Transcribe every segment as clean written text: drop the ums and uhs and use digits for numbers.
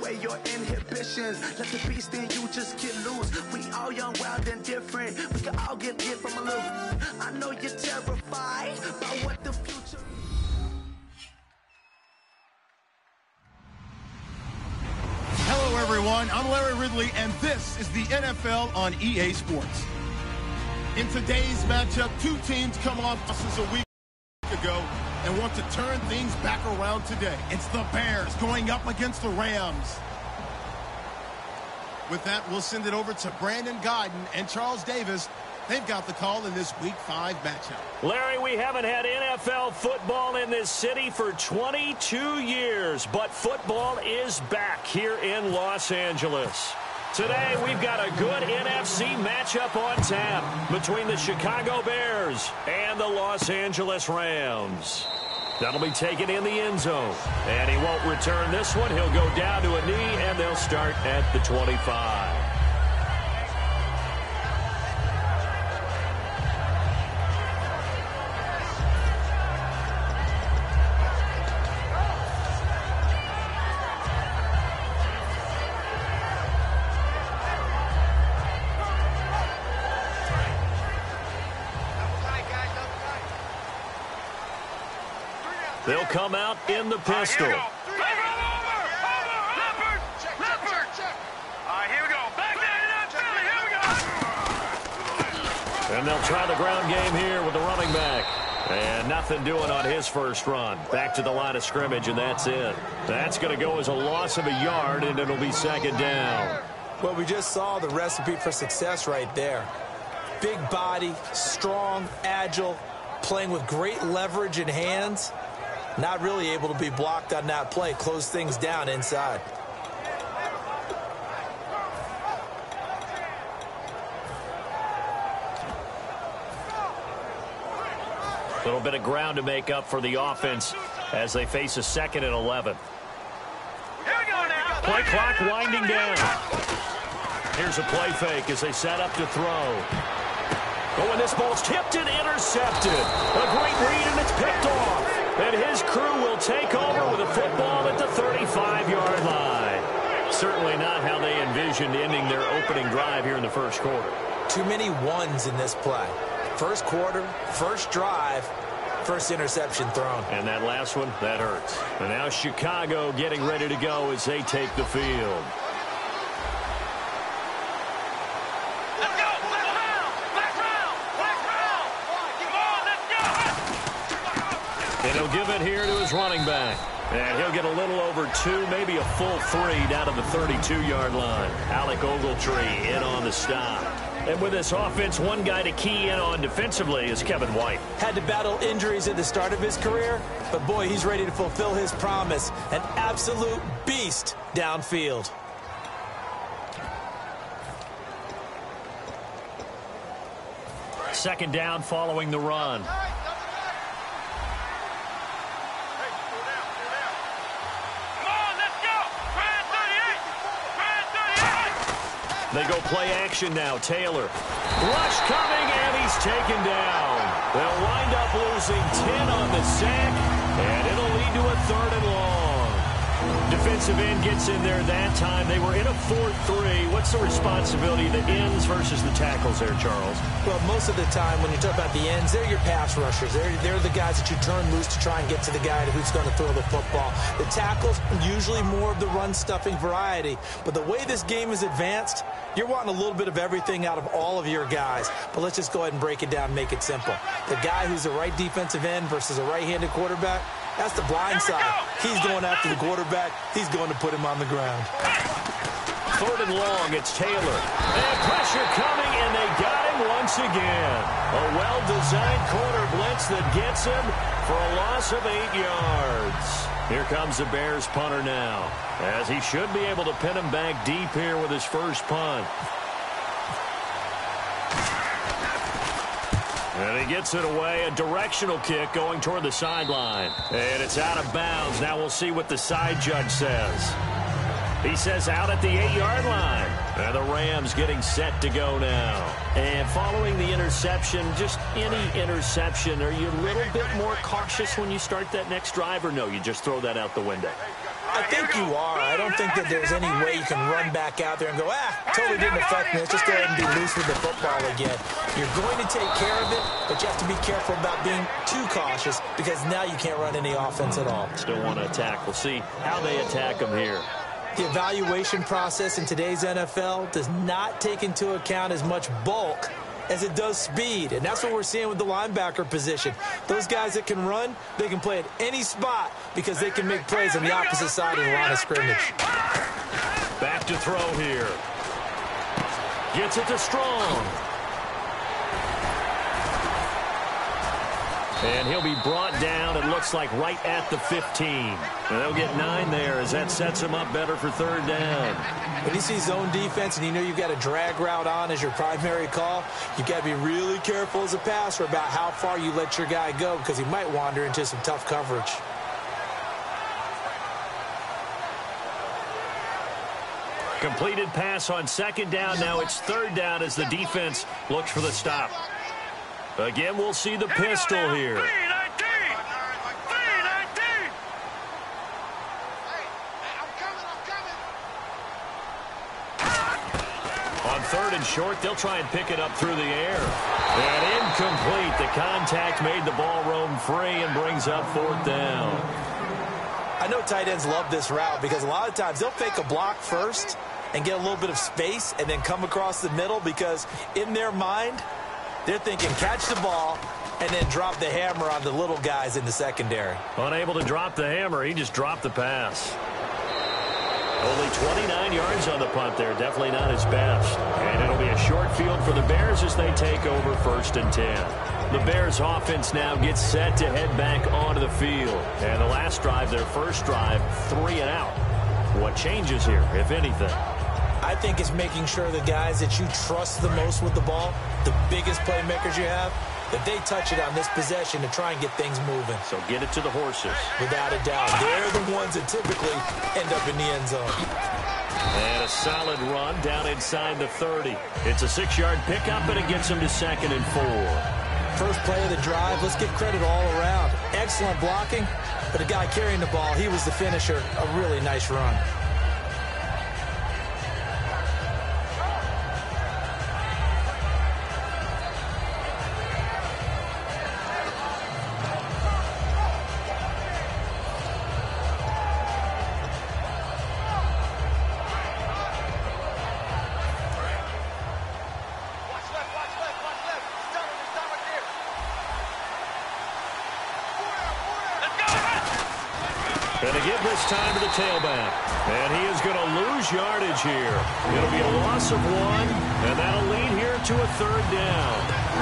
away your inhibitions. Let the beast in you just get loose. We all young, wild, and different. We can all get hit from a little. I know you're terrified about what the future. Hello, everyone. I'm Larry Ridley, and this is the NFL on EA Sports. In today's matchup, two teams come off losses a week ago and want to turn things back around today. It's the Bears going up against the Rams. With that, we'll send it over to Brandon Guyton and Charles Davis. They've got the call in this Week 5 matchup. Larry, we haven't had NFL football in this city for 22 years, but football is back here in Los Angeles. Today, we've got a good NFC matchup on tap between the Chicago Bears and the Los Angeles Rams. That'll be taken in the end zone, and he won't return this one. He'll go down to a knee, and they'll start at the 25. They'll come out in the pistol. Here we go. Back there. Here we go. And they'll try the ground game here with the running back. And nothing doing on his first run. Back to the line of scrimmage, and that's it. That's going to go as a loss of a yard, and it'll be second down. Well, we just saw the recipe for success right there. Big body, strong, agile, playing with great leverage in hands. Not really able to be blocked on that play. Close things down inside. A little bit of ground to make up for the offense as they face a 2nd and 11. Here we go now. Play clock winding down. Here's a play fake as they set up to throw. Oh, and this ball's tipped and intercepted. A great read, and it's picked off. And his crew will take over with a football at the 35-yard line. Certainly not how they envisioned ending their opening drive here in the first quarter. Too many ones in this play. First quarter, first drive, first interception thrown. And that last one, that hurts. And now Chicago getting ready to go as they take the field. And he'll give it here to his running back. And he'll get a little over 2, maybe a full 3 down to the 32-yard line. Alec Ogletree in on the stop. And with this offense, one guy to key in on defensively is Kevin White. Had to battle injuries at the start of his career, but boy, he's ready to fulfill his promise. An absolute beast downfield. Second down following the run. They go play action now. Taylor. Rush coming, and he's taken down. They'll wind up losing 10 on the sack, and it'll lead to a 3rd and long. Defensive end gets in there that time. They were in a 4-3. What's the responsibility of the ends versus the tackles there, Charles? Well, most of the time when you talk about the ends, they're your pass rushers. They're the guys that you turn loose to try and get to the guy who's going to throw the football. The tackles, usually more of the run-stuffing variety. But the way this game is advanced, you're wanting a little bit of everything out of all of your guys. But let's just go ahead and break it down and make it simple. The guy who's the right defensive end versus a right-handed quarterback, that's the blind side. He's going after the quarterback. He's going to put him on the ground. 3rd and long, it's Taylor. And pressure coming, and they got him once again. A well-designed corner blitz that gets him for a loss of 8 yards. Here comes the Bears punter now, as he should be able to pin him back deep here with his first punt. And he gets it away, a directional kick going toward the sideline. And it's out of bounds. Now we'll see what the side judge says. He says out at the 8-yard line. And the Rams getting set to go now. And following the interception, just any interception, are you a little bit more cautious when you start that next drive, or no, you just throw that out the window? I think you are. I don't think that there's any way you can run back out there and go, totally didn't affect me. Let's just go ahead and be loose with the football again. You're going to take care of it, but you have to be careful about being too cautious because now you can't run any offense at all. Still want to attack. We'll see how they attack them here. The evaluation process in today's NFL does not take into account as much bulk as it does speed, and that's what we're seeing with the linebacker position. Those guys that can run, they can play at any spot because they can make plays on the opposite side of the line of scrimmage. Back to throw here. Gets it to Strong. And he'll be brought down, it looks like, right at the 15. And they'll get 9 there as that sets him up better for third down. When you see zone defense and you know you've got a drag route on as your primary call, you've got to be really careful as a passer about how far you let your guy go because he might wander into some tough coverage. Completed pass on second down. Now it's third down as the defense looks for the stop. Again, we'll see the pistol here. On third and short, they'll try and pick it up through the air. And incomplete. The contact made the ball roam free and brings up fourth down. I know tight ends love this route because a lot of times they'll fake a block first and get a little bit of space and then come across the middle because in their mind, they're thinking catch the ball and then drop the hammer on the little guys in the secondary. Unable to drop the hammer, he just dropped the pass. Only 29 yards on the punt there. Definitely not his best. And it'll be a short field for the Bears as they take over 1st and 10. The Bears offense now gets set to head back onto the field. And the last drive, their first drive, 3 and out. What changes here, if anything? I think it's making sure the guys that you trust the most with the ball, the biggest playmakers you have, that they touch it on this possession to try and get things moving. So get it to the horses. Without a doubt. They're the ones that typically end up in the end zone. And a solid run down inside the 30. It's a 6-yard pickup, and it gets them to 2nd and 4. First play of the drive, let's give credit all around. Excellent blocking, but the guy carrying the ball, he was the finisher. A really nice run. And to give this time to the tailback. And he is going to lose yardage here. It'll be a loss of 1, and that'll lead here to a third down.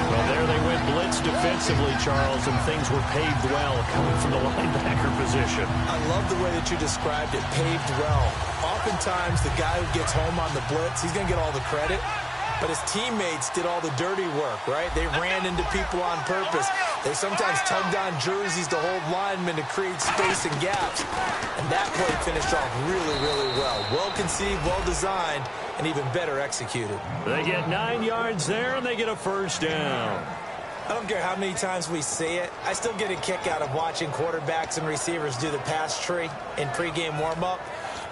Well, there they went blitz defensively, Charles, and things were paved well coming from the linebacker position. I love the way that you described it, paved well. Oftentimes, the guy who gets home on the blitz, he's going to get all the credit. But his teammates did all the dirty work, right? They ran into people on purpose. They sometimes tugged on jerseys to hold linemen to create space and gaps. And that play finished off really, really well. Well conceived, well designed, and even better executed. They get 9 yards there, and they get a first down. I don't care how many times we see it. I still get a kick out of watching quarterbacks and receivers do the pass tree in pregame warm-up.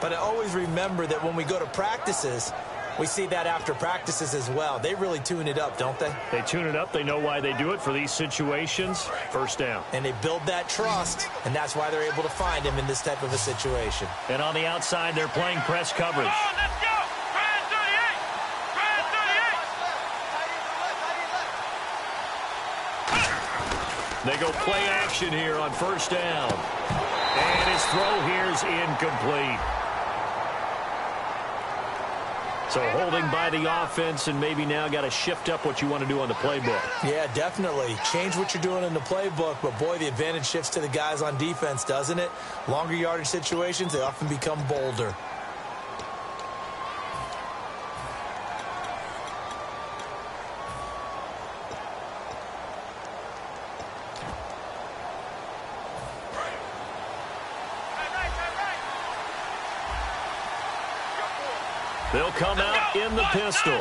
But I always remember that when we go to practices, we see that after practices as well. They really tune it up, don't they? They tune it up. They know why they do it for these situations. First down. And they build that trust, and that's why they're able to find him in this type of a situation. And on the outside, they're playing press coverage. Let's go! Brand 38! Brand 38! They go play action here on first down. And his throw here is incomplete. So holding by the offense, and maybe now got to shift up what you want to do on the playbook. Yeah, definitely. Change what you're doing in the playbook, but boy, the advantage shifts to the guys on defense, doesn't it? Longer yardage situations, they often become bolder. They'll come out in the pistol.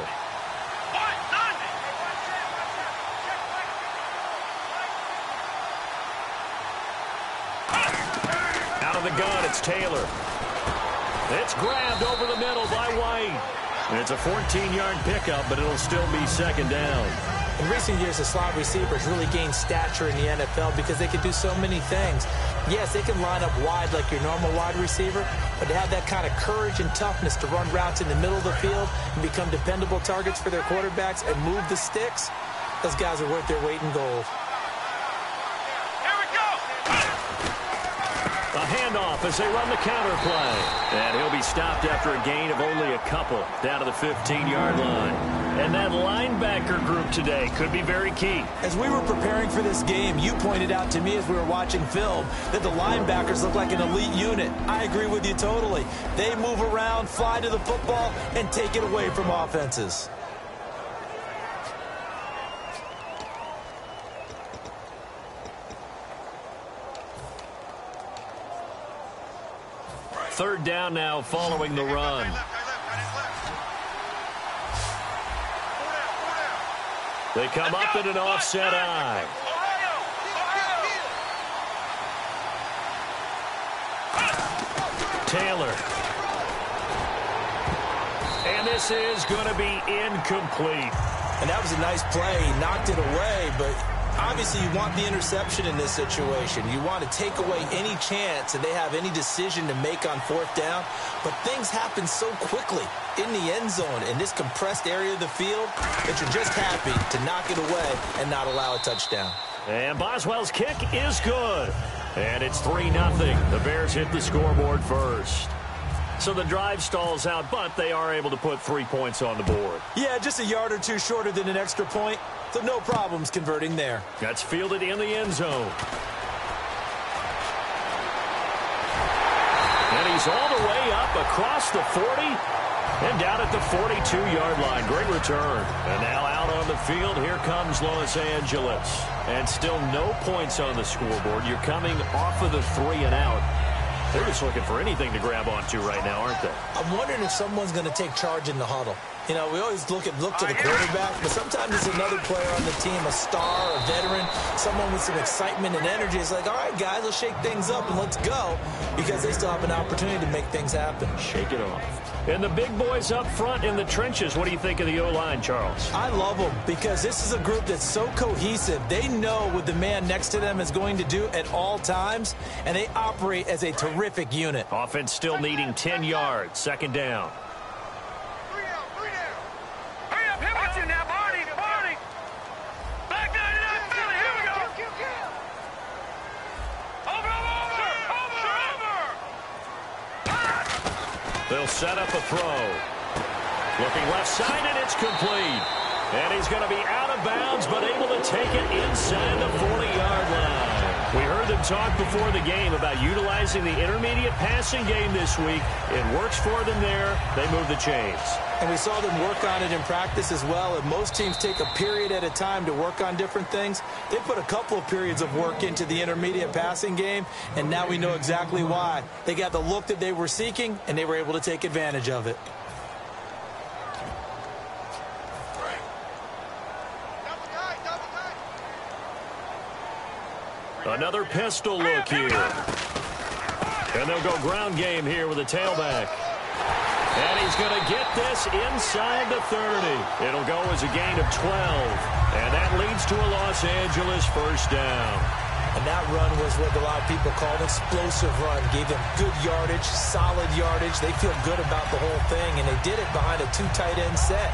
Out of the gun, it's Taylor. It's grabbed over the middle by White. And it's a 14-yard pickup, but it'll still be second down. In recent years, the slot receivers really gained stature in the NFL because they can do so many things. Yes, they can line up wide like your normal wide receiver, but to have that kind of courage and toughness to run routes in the middle of the field and become dependable targets for their quarterbacks and move the sticks, those guys are worth their weight in gold. A handoff as they run the counter play. And he'll be stopped after a gain of only a couple down to the 15-yard line. And that linebacker group today could be very key. As we were preparing for this game, you pointed out to me as we were watching film that the linebackers look like an elite unit. I agree with you totally. They move around, fly to the football, and take it away from offenses. Third down now following the run. They come up in an offset eye. Taylor. And this is going to be incomplete. And that was a nice play. He knocked it away, but obviously you want the interception in this situation. You want to take away any chance that they have any decision to make on fourth down. But things happen so quickly in the end zone in this compressed area of the field that you're just happy to knock it away and not allow a touchdown. And Boswell's kick is good. And it's 3-0. The Bears hit the scoreboard first. So the drive stalls out, but they are able to put 3 points on the board. Yeah, just a yard or two shorter than an extra point. So no problems converting there. That's fielded in the end zone. And he's all the way up across the 40 and down at the 42-yard line. Great return. And now out on the field, here comes Los Angeles. And still no points on the scoreboard. You're coming off of the 3 and out. They're just looking for anything to grab onto right now, aren't they? I'm wondering if someone's going to take charge in the huddle. You know, we always look to the quarterback, but sometimes it's another player on the team, a star, a veteran, someone with some excitement and energy. It's like, all right, guys, let's shake things up and let's go, because they still have an opportunity to make things happen. Shake it off. And the big boys up front in the trenches, what do you think of the O-line, Charles? I love them because this is a group that's so cohesive. They know what the man next to them is going to do at all times, and they operate as a terrific unit. Offense still needing 10 yards, second down. They'll set up a throw. Looking left side, and it's complete. And he's going to be out of bounds, but able to take it inside the 40-yard line. We heard them talk before the game about utilizing the intermediate passing game this week. It works for them there. They move the chains. And we saw them work on it in practice as well. And most teams take a period at a time to work on different things. They put a couple of periods of work into the intermediate passing game, and now we know exactly why. They got the look that they were seeking, and they were able to take advantage of it. Another pistol look here. And they'll go ground game here with a tailback. And he's going to get this inside the 30. It'll go as a gain of 12. And that leads to a Los Angeles first down. And that run was what a lot of people call an explosive run. Gave them good yardage, solid yardage. They feel good about the whole thing, and they did it behind a 2 tight end set.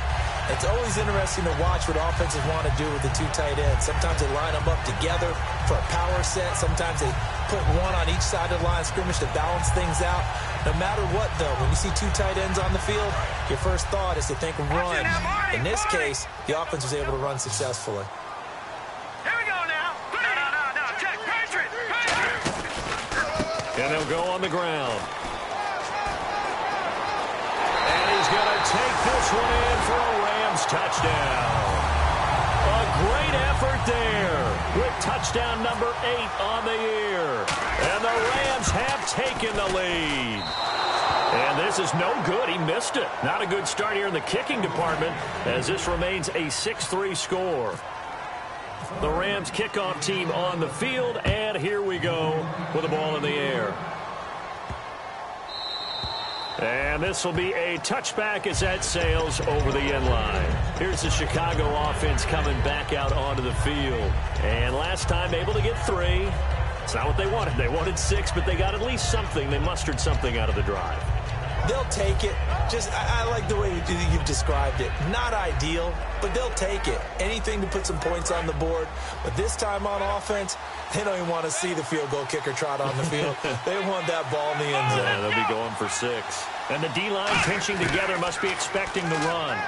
It's always interesting to watch what offenses want to do with the 2 tight ends. Sometimes they line them up together for a power set. Sometimes they put one on each side of the line of scrimmage to balance things out. No matter what, though, when you see 2 tight ends on the field, your first thought is to think run. In this case, the offense was able to run successfully. Here we go now. No. Check. Patriot. And they'll go on the ground. And he's going to take this one in for a Rams touchdown. A great effort there with touchdown number 8 on the year. And the Rams have taken the lead. And this is no good. He missed it. Not a good start here in the kicking department as this remains a 6-3 score. The Rams kickoff team on the field, and here we go with the ball in the air. And this will be a touchback as that sails over the end line. Here's the Chicago offense coming back out onto the field. And last time able to get 3. It's not what they wanted. They wanted 6, but they got at least something. They mustered something out of the drive. They'll take it. I like the way you've described it. Not ideal, but they'll take it. Anything to put some points on the board. But this time on offense, they don't even want to see the field goal kicker trot on the field. They want that ball in the end zone. Yeah, they'll be going for 6. And the D-line pinching together must be expecting the run.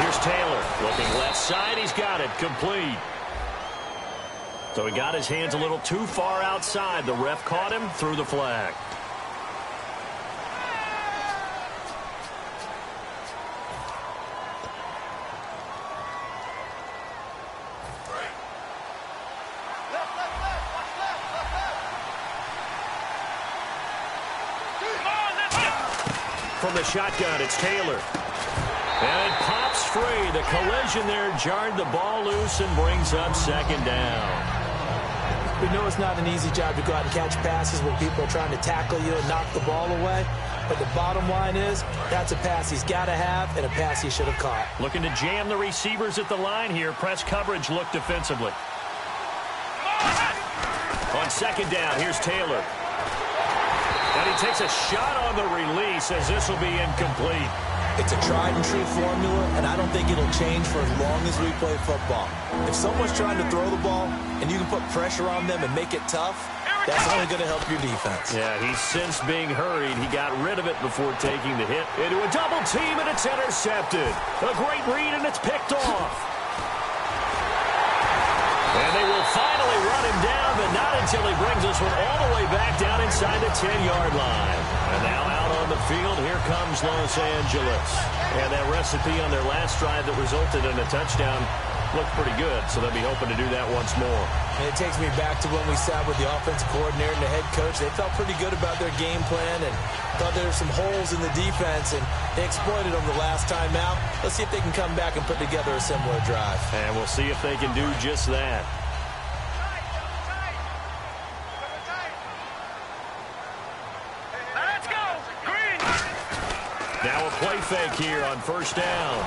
Here's Taylor looking left side. He's got it. Complete. So he got his hands a little too far outside. The ref caught him, threw the flag. From the shotgun, it's Taylor. And it pops free. The collision there jarred the ball loose and brings up 2nd down. We know it's not an easy job to go out and catch passes when people are trying to tackle you and knock the ball away. But the bottom line is, that's a pass he's got to have and a pass he should have caught. Looking to jam the receivers at the line here. Press coverage look defensively. On 2nd down, here's Taylor. And he takes a shot on the release as this will be incomplete. It's a tried-and-true formula, and I don't think it'll change for as long as we play football. If someone's trying to throw the ball and you can put pressure on them and make it tough, that's only going to help your defense. Yeah, he's since being hurried. He got rid of it before taking the hit into a double team, and it's intercepted. A great read, and it's picked off. And they will finally run him down, but not until he brings this one all the way back down inside the 10-yard line. And now out on the field, here comes Los Angeles. And that recipe on their last drive that resulted in a touchdown looked pretty good, so they'll be hoping to do that once more. And it takes me back to when we sat with the offensive coordinator and the head coach. They felt pretty good about their game plan and thought there were some holes in the defense, and they exploited them the last time out. Let's see if they can come back and put together a similar drive. And we'll see if they can do just that. Let's go. Green. Now a play fake here on 1st down.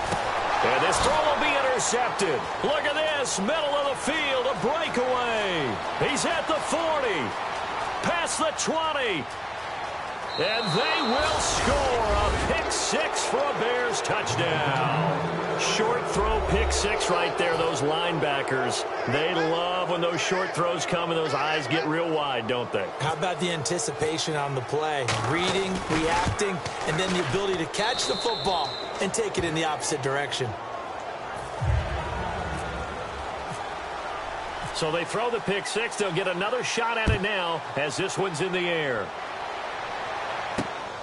And this throw will be intercepted. Look at this. Middle of the field. A breakaway. He's at the 40. Past the 20. And they will score a pick-6 for a Bears touchdown. Short throw pick-6 right there. Those linebackers, they love when those short throws come and those eyes get real wide, don't they? How about the anticipation on the play? Reading, reacting, and then the ability to catch the football and take it in the opposite direction. So they throw the pick-6. They'll get another shot at it now as this one's in the air.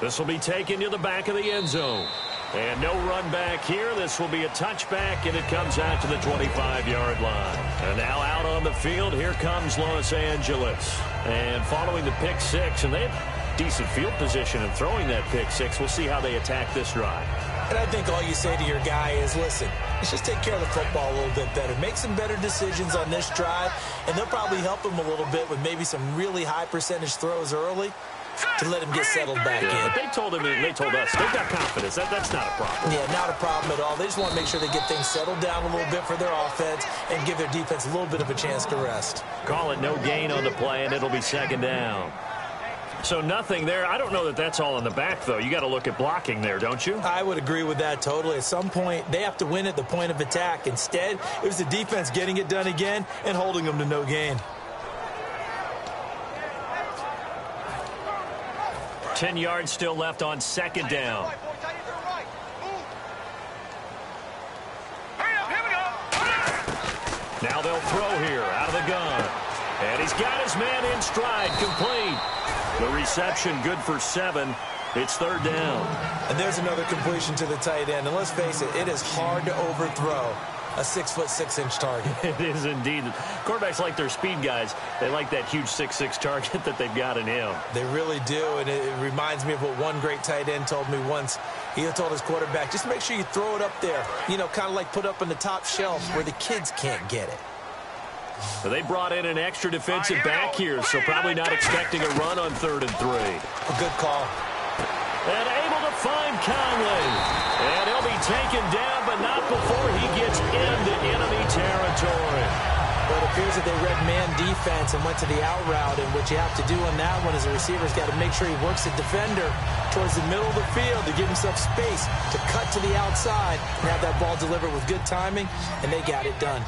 This will be taken to the back of the end zone. And no run back here. This will be a touchback, and it comes out to the 25-yard line. And now out on the field, here comes Los Angeles. And following the pick-6, and they have decent field position in throwing that pick-6. We'll see how they attack this drive. And I think all you say to your guy is, listen, let's just take care of the football a little bit better. Make some better decisions on this drive, and they'll probably help him a little bit with maybe some really high percentage throws early to let him get settled back in. But they told him, and they told us, they've got confidence. That's not a problem. Yeah, not a problem at all. They just want to make sure they get things settled down a little bit for their offense and give their defense a little bit of a chance to rest. Call it no gain on the play, and it'll be 2nd down. So nothing there. I don't know that that's all in the back, though. You got to look at blocking there, don't you? I would agree with that totally. At some point, they have to win at the point of attack. Instead, it was the defense getting it done again and holding them to no gain. 10 yards still left on 2nd down. Hurry up, here we go. Now they'll throw here out of the gun. And he's got his man in stride, complete. The reception good for 7. It's 3rd down. And there's another completion to the tight end. And let's face it, it is hard to overthrow a 6'6" target. It is indeed. Quarterbacks like their speed guys. They like that huge 6'6" target that they've got in him. They really do, and it reminds me of what one great tight end told me once. He told his quarterback, just make sure you throw it up there, you know, kind of like put up on the top shelf where the kids can't get it. Well, they brought in an extra defensive back here, so probably not expecting a run on 3rd and 3. A good call. And able to find Conley. And he'll be taken down, but not before he gets into enemy territory. Well, it appears that they read man defense and went to the out route, and what you have to do on that one is the receiver's got to make sure he works the defender towards the middle of the field to give himself space to cut to the outside and have that ball delivered with good timing, and they got it done.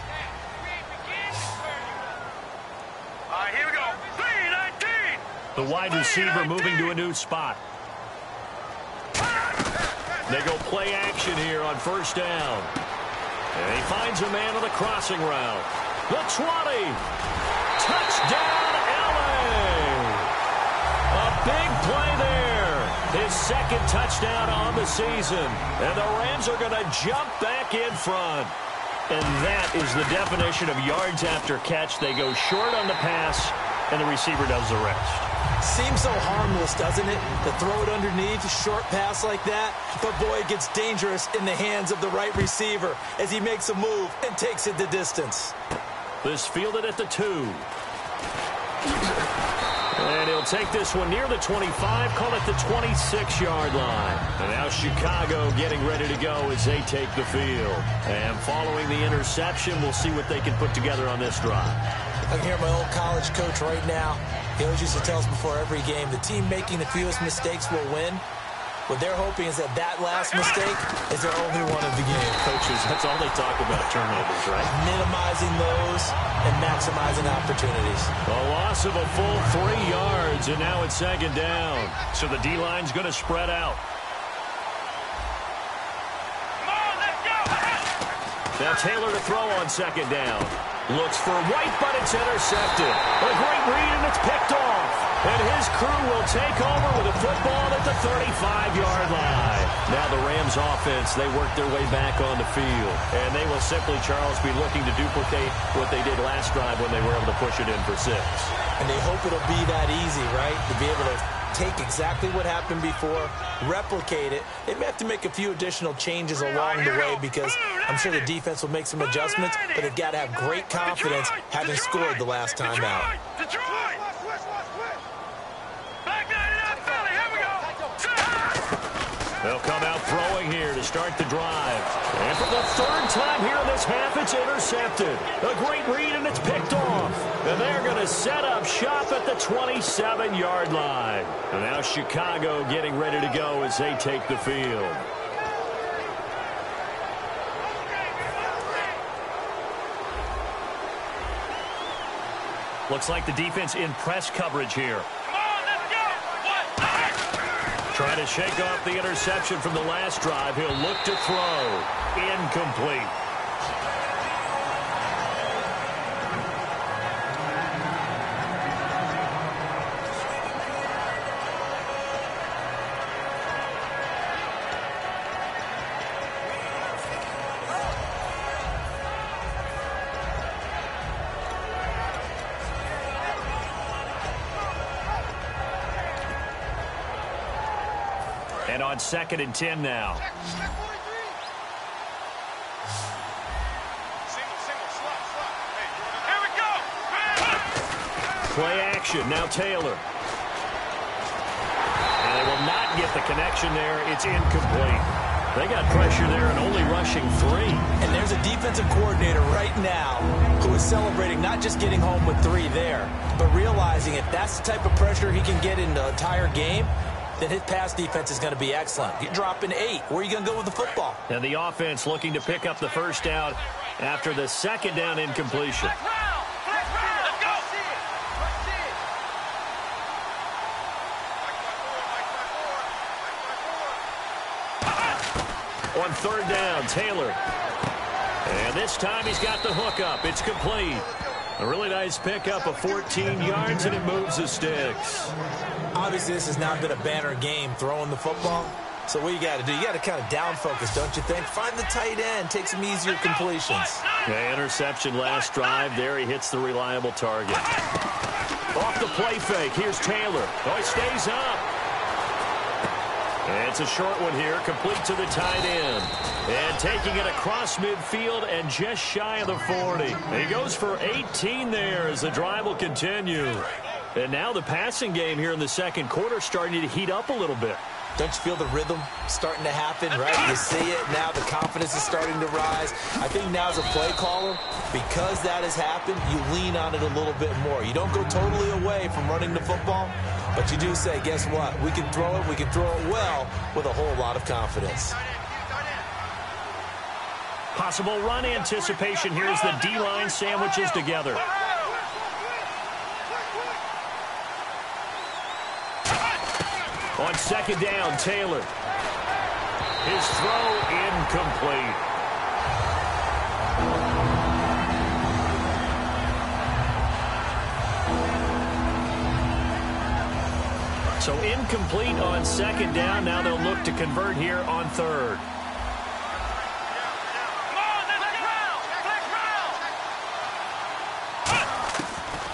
All right, here we go. 3-19. The wide receiver moving to a new spot. They go play action here on first down. And he finds a man on the crossing route. The 20. Touchdown, LA. A big play there. His second touchdown on the season. And the Rams are going to jump back in front. And that is the definition of yards after catch. They go short on the pass, and the receiver does the rest. Seems so harmless, doesn't it? To throw it underneath, a short pass like that. But, boy, it gets dangerous in the hands of the right receiver as he makes a move and takes it the distance. This fielded at the 2. And he'll take this one near the 25, call it the 26-yard line. And now Chicago getting ready to go as they take the field. And following the interception, we'll see what they can put together on this drive. I can hear my old college coach right now. He always used to tell us before every game, the team making the fewest mistakes will win. What they're hoping is that last mistake is their only one of the game. Coaches, that's all they talk about, turnovers, right? Minimizing those and maximizing opportunities. A loss of a full 3 yards, and now it's second down. So the D-line's going to spread out. Come on, let's go. Now Taylor to throw on second down. Looks for White, but it's intercepted. A great read, and it's picked off. And his crew will take over with a football at the 35-yard line. Now the Rams offense, they work their way back on the field. And they will simply, Charles, be looking to duplicate what they did last drive when they were able to push it in for 6. And they hope it'll be that easy, right? To be able to take exactly what happened before, replicate it. They may have to make a few additional changes along the way because I'm sure the defense will make some adjustments, but they've got to have great confidence having scored the last time out. Detroit! Back 99 Philly, here we go. They'll come out throwing here to start the drive. And for the third time here in this half, it's intercepted. A great read, and it's picked off. And they're going to set up shop at the 27-yard line. And now Chicago getting ready to go as they take the field. Looks like the defense in press coverage here. Come on, let's go. Trying to shake off the interception from the last drive. He'll look to throw. Incomplete. And on 2nd and 10 now. Here we go. Play action. Now Taylor. And they will not get the connection there. It's incomplete. They got pressure there and only rushing 3. And there's a defensive coordinator right now who is celebrating not just getting home with 3 there, but realizing if that's the type of pressure he can get in the entire game, then his pass defense is going to be excellent. You're dropping 8. Where are you going to go with the football? And the offense looking to pick up the first down after the second down incompletion. Let's go. On 3rd down, Taylor. And this time he's got the hook up. It's complete. A really nice pickup of 14 yards, and it moves the sticks. Obviously, this has not been a banner game throwing the football. So what you got to do, you got to kind of down focus, don't you think? Find the tight end, take some easier completions. Yeah, interception last drive. There he hits the reliable target. Off the play fake. Here's Taylor. Oh, he stays up. And it's a short one here, complete to the tight end. And taking it across midfield and just shy of the 40. He goes for 18 there as the drive will continue. And now the passing game here in the second quarter starting to heat up a little bit. Don't you feel the rhythm starting to happen, right? You see it. Now the confidence is starting to rise. I think now as a play caller, because that has happened, you lean on it a little bit more. You don't go totally away from running the football, but you do say, guess what? We can throw it. We can throw it well with a whole lot of confidence. Possible run anticipation here as the D-line sandwiches together. On second down, Taylor. His throw incomplete. So incomplete on second down. Now they'll look to convert here on third.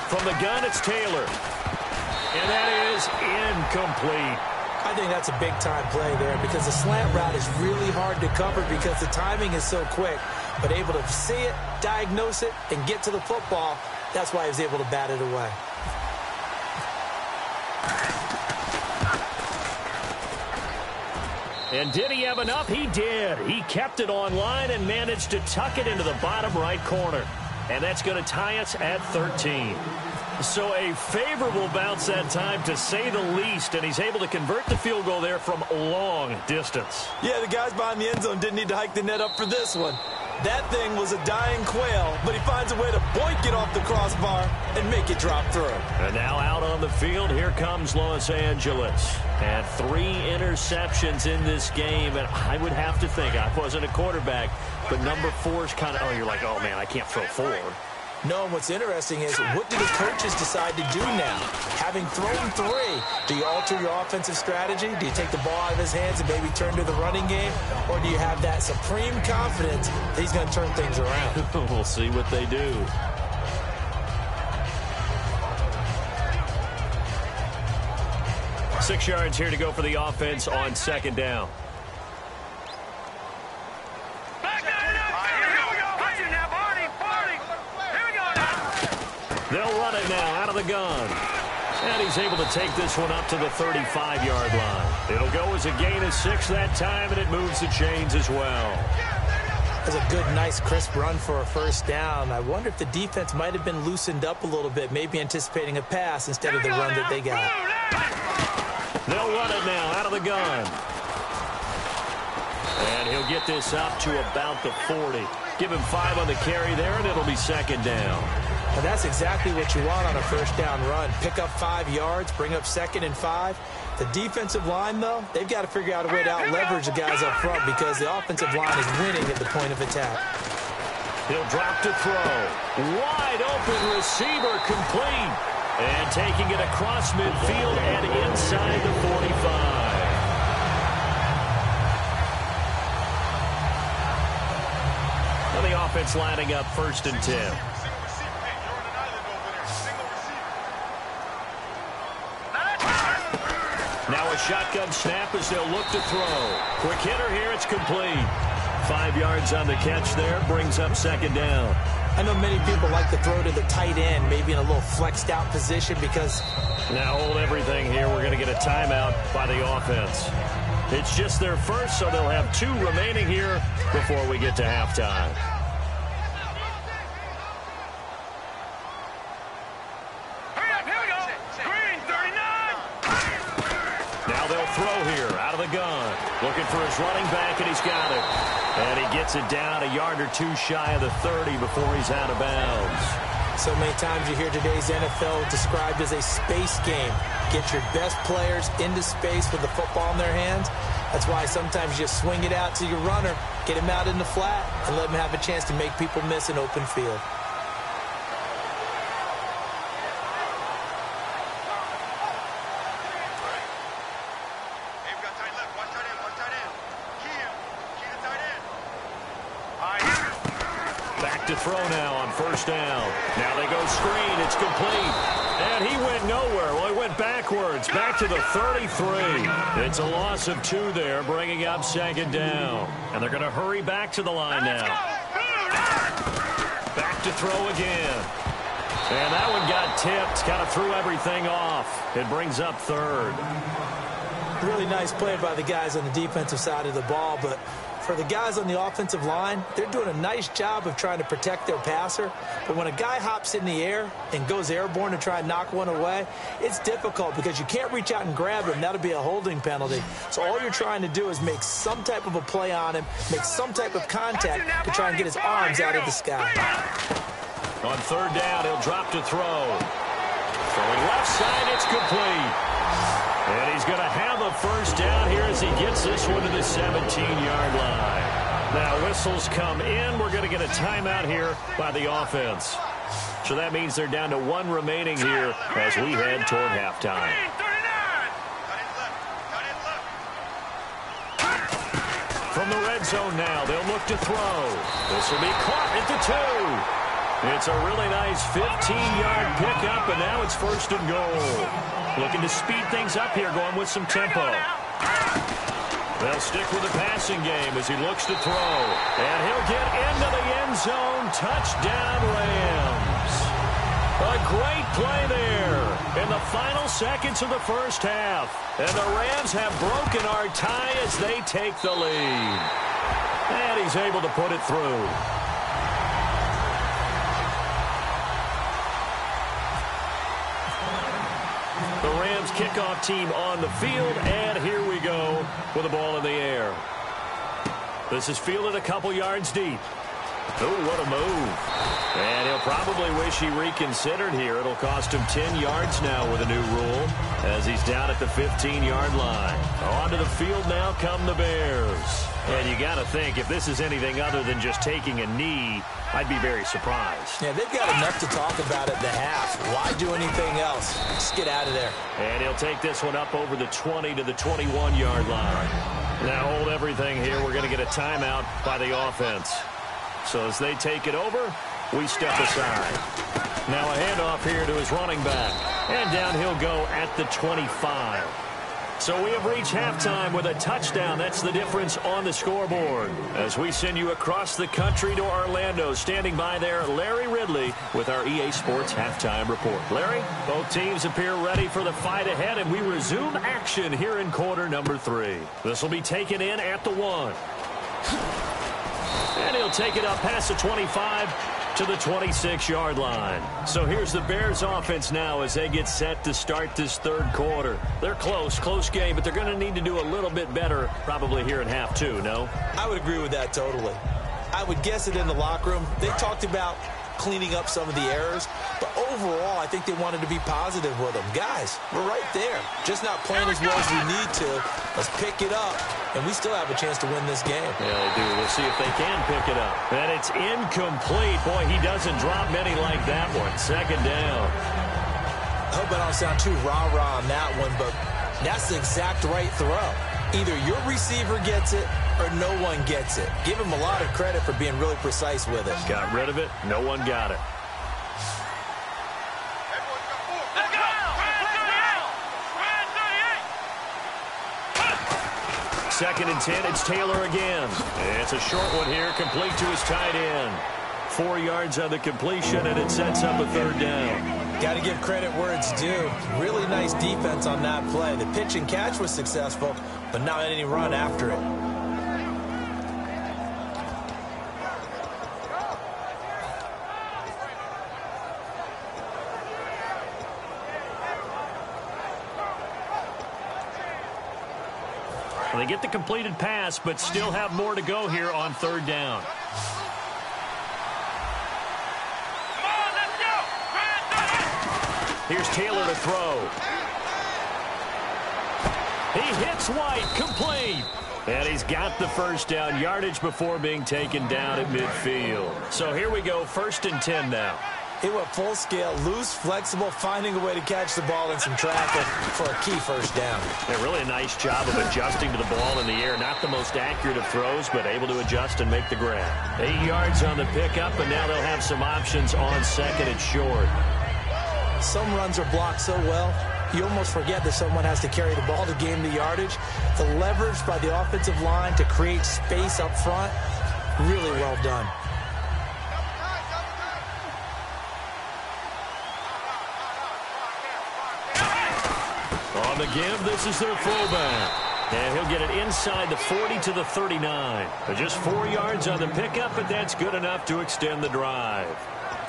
From the gun, it's Taylor. And that is incomplete. I think that's a big-time play there because the slant route is really hard to cover because the timing is so quick. But able to see it, diagnose it, and get to the football, that's why he was able to bat it away. And did he have enough? He did. He kept it online and managed to tuck it into the bottom right corner. And that's going to tie us at 13. So a favorable bounce that time, to say the least, and he's able to convert the field goal there from long distance. Yeah, the guys behind the end zone didn't need to hike the net up for this one. That thing was a dying quail, but he finds a way to boink it off the crossbar and make it drop through. And now out on the field, here comes Los Angeles. And 3 interceptions in this game, and I would have to think, I wasn't a quarterback, but number 4 is kind of, you're like, oh man, I can't throw 4. No, and what's interesting is, what do the coaches decide to do now? Having thrown 3, do you alter your offensive strategy? Do you take the ball out of his hands and maybe turn to the running game? Or do you have that supreme confidence that he's going to turn things around? We'll see what they do. Six yards here to go for the offense on second down. They'll run it now out of the gun. And he's able to take this one up to the 35-yard line. It'll go as a gain of 6 that time, and it moves the chains as well. That's a good, nice, crisp run for a first down. I wonder if the defense might have been loosened up a little bit, maybe anticipating a pass instead of the run that they got. They'll run it now out of the gun. And he'll get this up to about the 40. Give him 5 on the carry there, and it'll be second down. And that's exactly what you want on a first down run. Pick up 5 yards, bring up 2nd and 5. The defensive line, though, they've got to figure out a way to out-leverage the guys up front because the offensive line is winning at the point of attack. He'll drop to throw. Wide open receiver, complete. And taking it across midfield and inside the 45. Well, the offense lining up 1st and 10. Now a shotgun snap as they'll look to throw. Quick hitter here, it's complete. 5 yards on the catch there, brings up second down. I know many people like to throw to the tight end, maybe in a little flexed out position because... Now hold everything here. We're going to get a timeout by the offense. It's just their first, so they'll have 2 remaining here before we get to halftime. Throw here out of the gun. Looking for his running back, and he's got it. And he gets it down a yard or 2 shy of the 30 before he's out of bounds. So many times you hear today's NFL described as a space game. Get your best players into space with the football in their hands. That's why sometimes you just swing it out to your runner, get him out in the flat, and let him have a chance to make people miss an open field. To throw now on first down. Now they go screen. It's complete. And he went nowhere. Well, he went backwards. Back to the 33. It's a loss of 2 there, bringing up second down. And they're going to hurry back to the line now. Back to throw again. And that one got tipped. Kind of threw everything off. It brings up 3rd. Really nice play by the guys on the defensive side of the ball, but for the guys on the offensive line, they're doing a nice job of trying to protect their passer. But when a guy hops in the air and goes airborne to try and knock one away, it's difficult because you can't reach out and grab him. That'll be a holding penalty. So all you're trying to do is make some type of a play on him, make some type of contact to try and get his arms out of the sky. On third down, he'll drop to throw. Throwing left side, it's complete. And he's going to have a first down here as he gets this one to the 17-yard line. Now, whistles come in. We're going to get a timeout here by the offense. So that means they're down to one remaining here as we head toward halftime. From the red zone now, they'll look to throw. This will be caught at the 2. It's a really nice 15-yard pickup, and now it's first and goal. Looking to speed things up here, going with some tempo. They'll stick with the passing game as he looks to throw. And he'll get into the end zone. Touchdown, Rams. A great play there in the final seconds of the first half. And the Rams have broken our tie as they take the lead. And he's able to put it through. The Rams kickoff team on the field, and here we go with the ball in the air. This is fielded a couple yards deep. Oh, what a move. And he'll probably wish he reconsidered here. It'll cost him 10 yards now with a new rule as he's down at the 15-yard line. Onto the field now come the Bears. And you got to think, if this is anything other than just taking a knee, I'd be very surprised. Yeah, they've got enough to talk about at the half. Why do anything else? Just get out of there. And he'll take this one up over the 20 to the 21-yard line. Now hold everything here. We're going to get a timeout by the offense. So as they take it over, we step aside. Now a handoff here to his running back. And down he'll go at the 25. So we have reached halftime with a touchdown. That's the difference on the scoreboard. As we send you across the country to Orlando, standing by there, Larry Ridley with our EA Sports Halftime Report. Larry, both teams appear ready for the fight ahead, and we resume action here in quarter number 3. This will be taken in at the 1. And he'll take it up past the 25 to the 26-yard line. So here's the Bears offense now as they get set to start this third quarter. They're close game, but they're going to need to do a little bit better probably here in half 2, no? I would agree with that totally. I would guess it in the locker room. They talked about cleaning up some of the errors, but overall, I think they wanted to be positive with them. Guys, we're right there. Just not playing as well as we need to. Let's pick it up, and we still have a chance to win this game. Yeah, they do. We'll see if they can pick it up. And it's incomplete. Boy, he doesn't drop many like that one. Second down. I hope I don't sound too rah-rah on that one, but that's the exact right throw. Either your receiver gets it or no one gets it. Give him a lot of credit for being really precise with it. Got rid of it. No one got it. Second and 10, it's Taylor again. It's a short one here, complete to his tight end. 4 yards on the completion, and it sets up a third down. Got to give credit where it's due. Really nice defense on that play. The pitch and catch was successful, but not any run after it. They get the completed pass, but still have more to go here on third down. Here's Taylor to throw. He hits White, complete. And he's got the first down, yardage before being taken down at midfield. So here we go, first and 10 now. It went full scale, loose, flexible, finding a way to catch the ball in some traffic for a key first down. Yeah, really a nice job of adjusting to the ball in the air. Not the most accurate of throws, but able to adjust and make the grab. 8 yards on the pickup, and now they'll have some options on second and short. Some runs are blocked so well, you almost forget that someone has to carry the ball to gain the yardage. The leverage by the offensive line to create space up front, really well done. On On the give, this is their fullback. And he'll get it inside the 40 to the 39. Just 4 yards on the pickup, but that's good enough to extend the drive.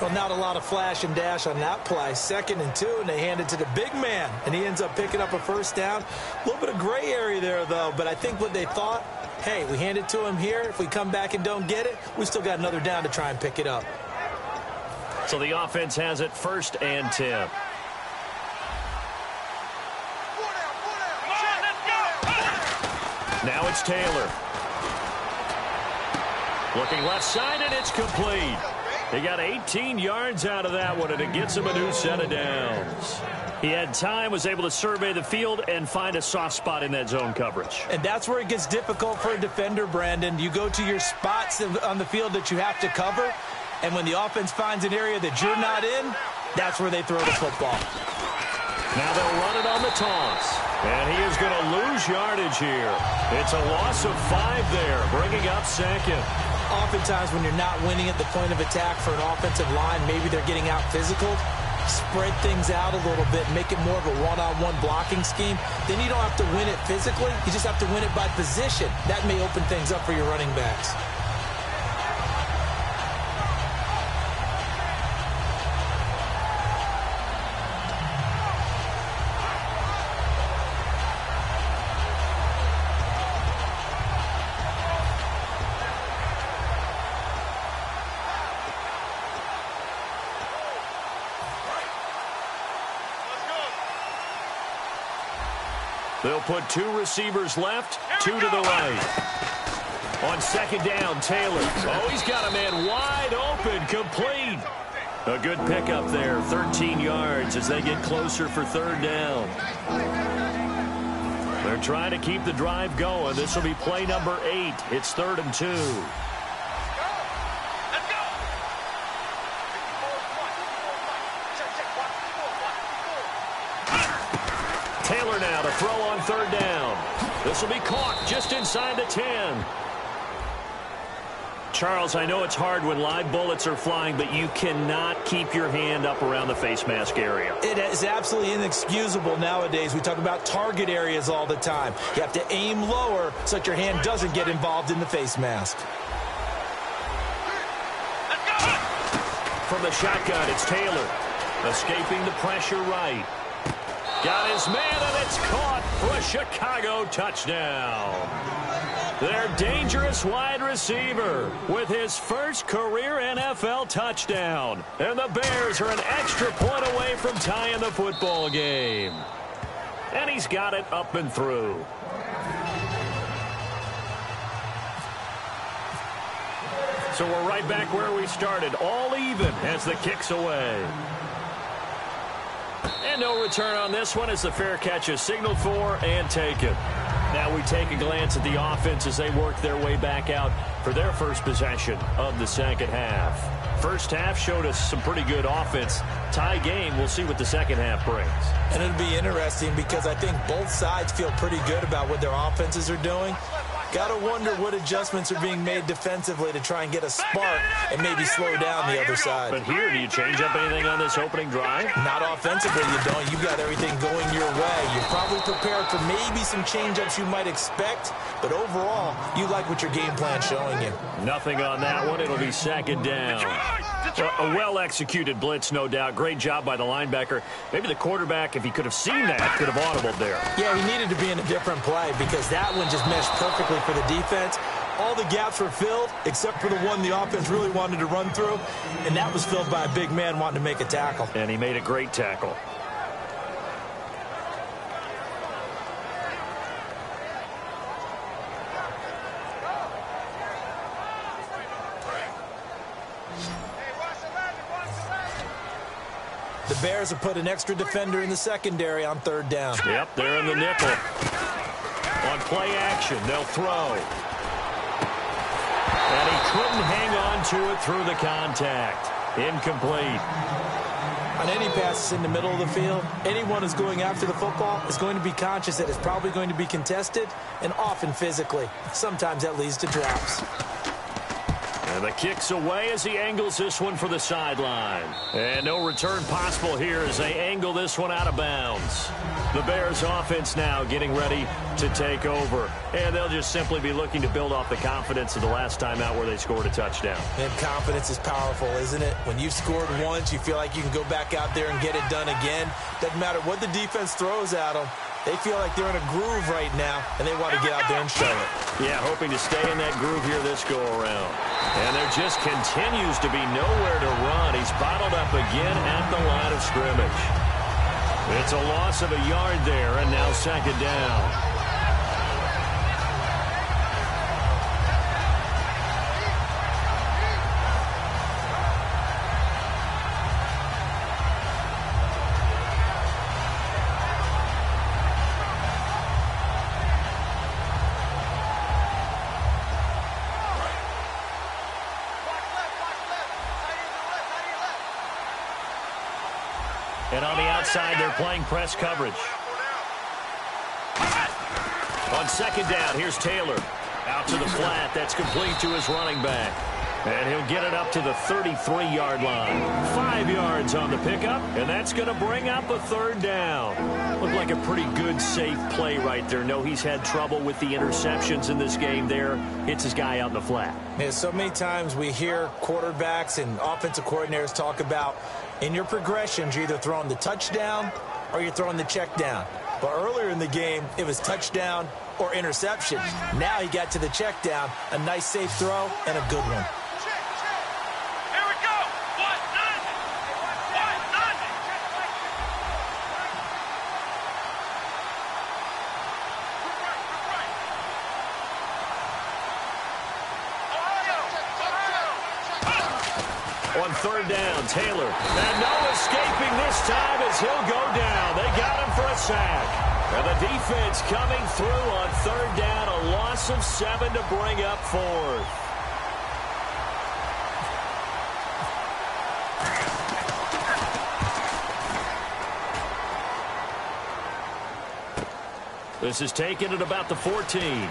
Well, not a lot of flash and dash on that play. 2nd and 2, and they hand it to the big man, and he ends up picking up a first down. A little bit of gray area there, though, but I think what they thought, hey, we hand it to him here. If we come back and don't get it, we still got another down to try and pick it up. So the offense has it 1st and 10. Now it's Taylor. Looking left side, and it's complete. They got 18 yards out of that one, and it gets him a new set of downs. He had time, was able to survey the field and find a soft spot in that zone coverage. And that's where it gets difficult for a defender, Brandon. You go to your spots on the field that you have to cover, and when the offense finds an area that you're not in, that's where they throw the football. Now they'll run it on the toss. And he is going to lose yardage here. It's a loss of 5 there, bringing up 2nd. Oftentimes when you're not winning at the point of attack for an offensive line, maybe they're getting out physical, spread things out a little bit, make it more of a one-on-one blocking scheme. Then you don't have to win it physically. You just have to win it by position. That may open things up for your running backs. They'll put 2 receivers left, 2 to the right. On 2nd down, Taylor. Oh, he's got a man wide open, complete. A good pickup there, 13 yards as they get closer for 3rd down. They're trying to keep the drive going. This will be play number 8. It's 3rd and 2. Taylor now to throw on 3rd down. This will be caught just inside the 10. Charles, I know it's hard when live bullets are flying, but you cannot keep your hand up around the face mask area. It is absolutely inexcusable nowadays. We talk about target areas all the time. You have to aim lower so that your hand doesn't get involved in the face mask. From the shotgun, it's Taylor. Escaping the pressure right. Got his man, and it's caught for a Chicago touchdown. Their dangerous wide receiver with his first career NFL touchdown. And the Bears are an extra point away from tying the football game. And he's got it up and through. So we're right back where we started, all even as the kick's away. And no return on this one as the fair catch is signaled for and taken. Now we take a glance at the offense as they work their way back out for their first possession of the 2nd half. First half showed us some pretty good offense. Tie game, we'll see what the 2nd half brings. And it'll be interesting because I think both sides feel pretty good about what their offenses are doing. Got to wonder what adjustments are being made defensively to try and get a spark and maybe slow down the other side. But here, do you change up anything on this opening drive? Not offensively, you don't. You've got everything going your way. You're probably prepared for maybe some change-ups you might expect, but overall, you like what your game plan's showing you. Nothing on that one. It'll be 2nd down. A well-executed blitz, no doubt. Great job by the linebacker. Maybe the quarterback, if he could have seen that, could have audibled there. Yeah, he needed to be in a different play because that one just meshed perfectly for the defense. All the gaps were filled except for the one the offense really wanted to run through, and that was filled by a big man wanting to make a tackle. And he made a great tackle. The Bears have put an extra defender in the secondary on 3rd down. Yep, they're in the nickel. On play action, they'll throw. And he couldn't hang on to it through the contact. Incomplete. On any passes in the middle of the field, anyone who's going after the football is going to be conscious that it's probably going to be contested and often physically. Sometimes that leads to drops. And the kick's away as he angles this one for the sideline. And no return possible here as they angle this one out of bounds. The Bears offense now getting ready to take over. And they'll just simply be looking to build off the confidence of the last time out where they scored a touchdown. And confidence is powerful, isn't it? When you've scored once, you feel like you can go back out there and get it done again. Doesn't matter what the defense throws at them. They feel like they're in a groove right now, and they want to get out there and show it. Yeah, hoping to stay in that groove here this go-around. And there just continues to be nowhere to run. He's bottled up again at the line of scrimmage. It's a loss of a yard there, and now second down. And on the outside, they're playing press coverage. On second down, here's Taylor. Out to the flat. That's complete to his running back. And he'll get it up to the 33-yard line. 5 yards on the pickup, and that's going to bring up a third down. Looked like a pretty good, safe play right there. No, he's had trouble with the interceptions in this game there. Hits his guy out in the flat. Yeah, so many times we hear quarterbacks and offensive coordinators talk about in your progressions, you're either throwing the touchdown or you're throwing the check down. But earlier in the game, it was touchdown or interception. Now he got to the check down, a nice safe throw and a good one. Here we go. 1-0. 1-0. On third down, Taylor. And no escaping this time as he'll go down. They got him for a sack. And the defense coming through on third down. A loss of 7 to bring up fourth. This is taken at about the 14.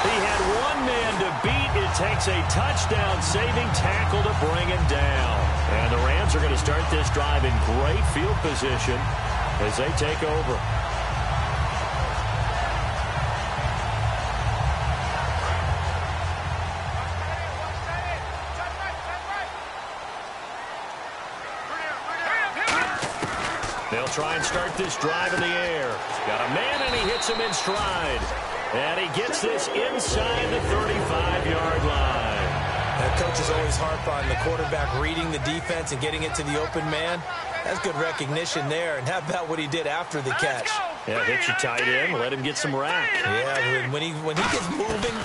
He had one man to beat. It takes a touchdown-saving tackle to bring him down. And the Rams are going to start this drive in great field position as they take over. They'll try and start this drive in the air. Got a man, and he hits him in stride. And he gets this inside the 35-yard line. That coaches always harp on the quarterback reading the defense and getting it to the open man. That's good recognition there. And how about what he did after the catch? Yeah, hit your tight end, let him get some rack. Yeah, when he gets moving,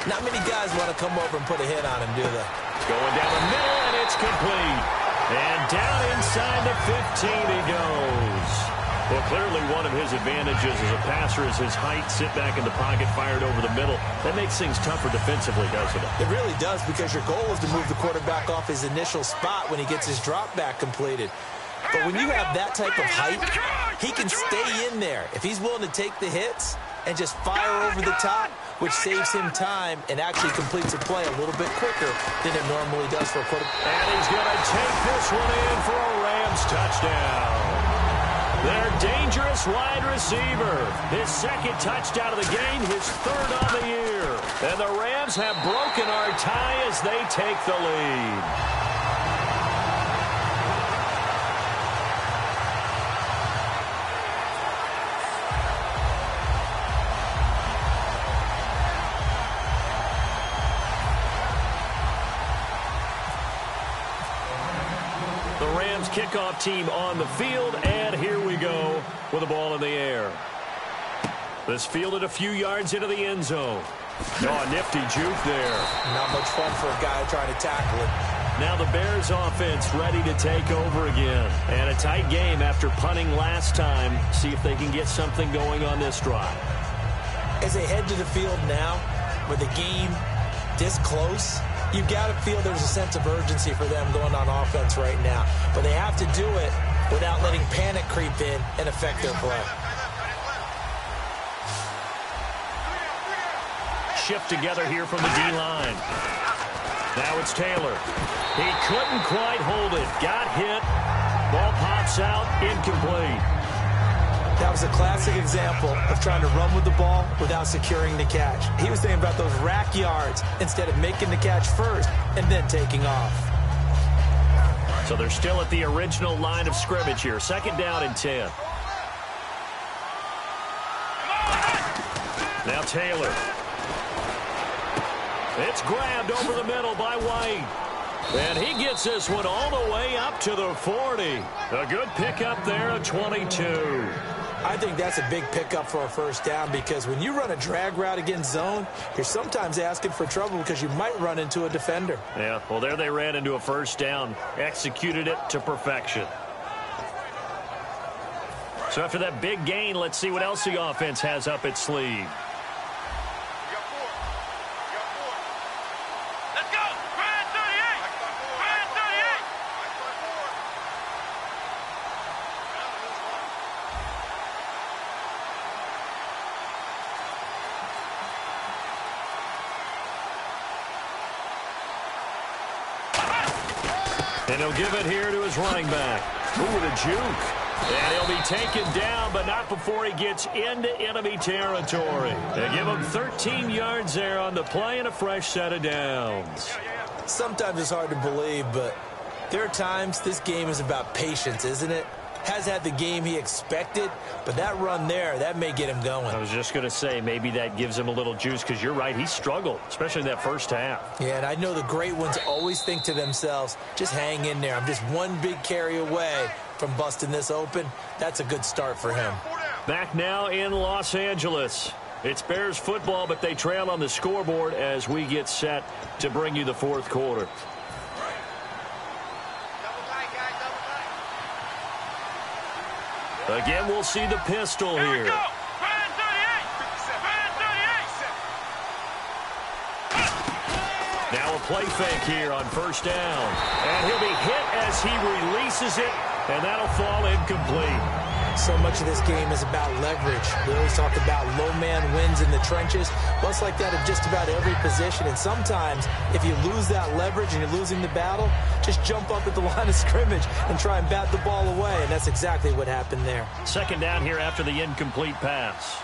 not many guys want to come over and put a hit on him, do they? Going down the middle, and it's complete. And down inside the 15 he goes. Well, clearly one of his advantages as a passer is his height, sit back in the pocket, fired over the middle. That makes things tougher defensively, doesn't it? It really does, because your goal is to move the quarterback off his initial spot when he gets his drop back completed. But when you have that type of height, he can stay in there if he's willing to take the hits and just fire over the top, which saves him time and actually completes a play a little bit quicker than it normally does for a quarterback. And he's going to take this one in for a Rams touchdown. Their dangerous wide receiver. His second touchdown of the game, his third on the year. And the Rams have broken our tie as they take the lead. Kickoff team on the field, and here we go with the ball in the air. This fielded a few yards into the end zone. Oh, nifty juke there. Not much fun for a guy trying to tackle it. Now the Bears offense ready to take over again. And a tight game after punting last time. See if they can get something going on this drive. As they head to the field now, with the game this close, you've got to feel there's a sense of urgency for them going on offense right now. But they have to do it without letting panic creep in and affect their play. shift together here from the D-line. Now it's Taylor. He couldn't quite hold it. Got hit. Ball pops out. Incomplete. That was a classic example of trying to run with the ball without securing the catch. He was thinking about those rack yards instead of making the catch first and then taking off. So they're still at the original line of scrimmage here. 2nd down and 10. Now Taylor. It's grabbed over the middle by White. And he gets this one all the way up to the 40. A good pickup there at 22. I think that's a big pickup for a first down because when you run a drag route against zone, you're sometimes asking for trouble because you might run into a defender. Yeah, well, there they ran into a first down, executed it to perfection. So after that big gain, let's see what else the offense has up its sleeve. And he'll give it here to his running back. Ooh, the juke. And he'll be taken down, but not before he gets into enemy territory. They give him 13 yards there on the play and a fresh set of downs. Sometimes it's hard to believe, but there are times this game is about patience, isn't it? Has had the game he expected, but that run there, that may get him going. I was just going to say, maybe that gives him a little juice because you're right, he struggled, especially in that first half. Yeah, and I know the great ones always think to themselves, just hang in there. I'm just one big carry away from busting this open. That's a good start for him. Back now in Los Angeles. It's Bears football, but they trail on the scoreboard as we get set to bring you the 4th quarter. Again, we'll see the pistol here. Now a play fake here on first down. And he'll be hit as he releases it, and that'll fall incomplete. So much of this game is about leverage. We always talk about low man wins in the trenches. Well, it's like that at just about every position. And sometimes, if you lose that leverage and you're losing the battle, just jump up at the line of scrimmage and try and bat the ball away. And that's exactly what happened there. 2nd down here after the incomplete pass.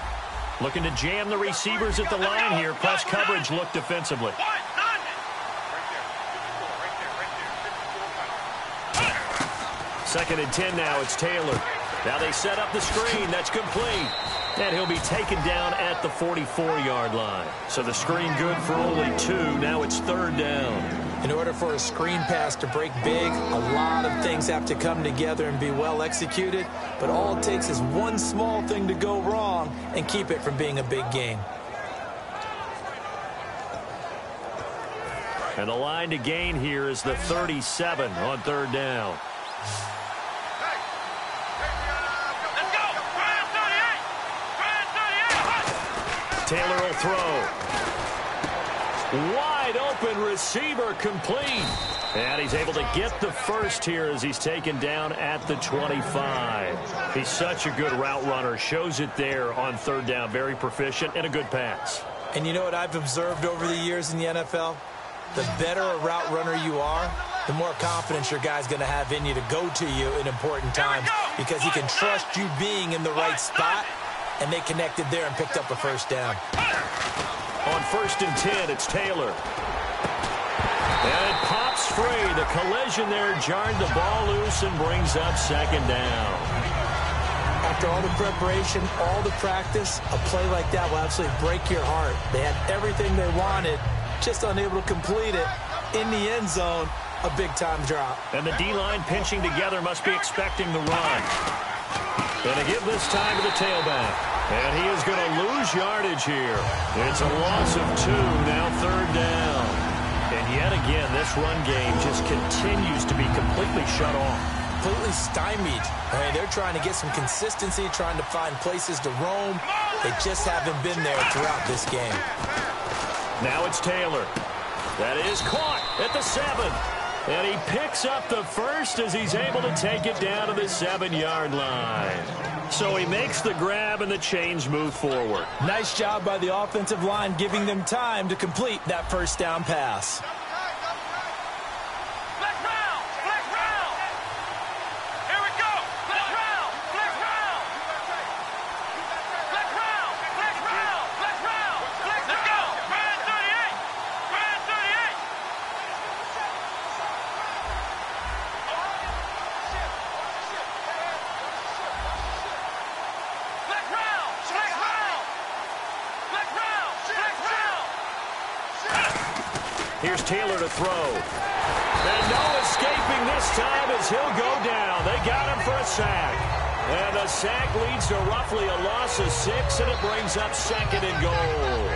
Looking to jam the receivers at the line here. Press coverage look defensively. 2nd and 10 now. It's Taylor. Now they set up the screen. That's complete. And he'll be taken down at the 44-yard line. So the screen good for only 2. Now it's 3rd down. In order for a screen pass to break big, a lot of things have to come together and be well executed. But all it takes is one small thing to go wrong and keep it from being a big game. And the line to gain here is the 37 on 3rd down. Taylor will throw. Wide open receiver complete. And he's able to get the first here as he's taken down at the 25. He's such a good route runner. Shows it there on 3rd down. Very proficient and a good pass. And you know what I've observed over the years in the NFL? The better a route runner you are, the more confidence your guy's going to have in you to go to you in important times because he can trust you being in the right spot. And they connected there and picked up a first down. On 1st and 10, it's Taylor. And it pops free. The collision there jarred the ball loose and brings up 2nd down. After all the preparation, all the practice, a play like that will absolutely break your heart. They had everything they wanted, just unable to complete it. In the end zone, a big-time drop. And the D-line pinching together must be expecting the run. And to give this time to the tailback. And he is going to lose yardage here. It's a loss of 2, now 3rd down. And yet again, this run game just continues to be completely shut off. Completely stymied. I mean, they're trying to get some consistency, trying to find places to roam. They just haven't been there throughout this game. Now it's Taylor. That is caught at the 7. And he picks up the first as he's able to take it down to the 7-yard line. So he makes the grab and the chains move forward. Nice job by the offensive line, giving them time to complete that first down pass. Here's Taylor to throw. And no escaping this time as he'll go down. They got him for a sack. And the sack leads to roughly a loss of 6, and it brings up 2nd and goal.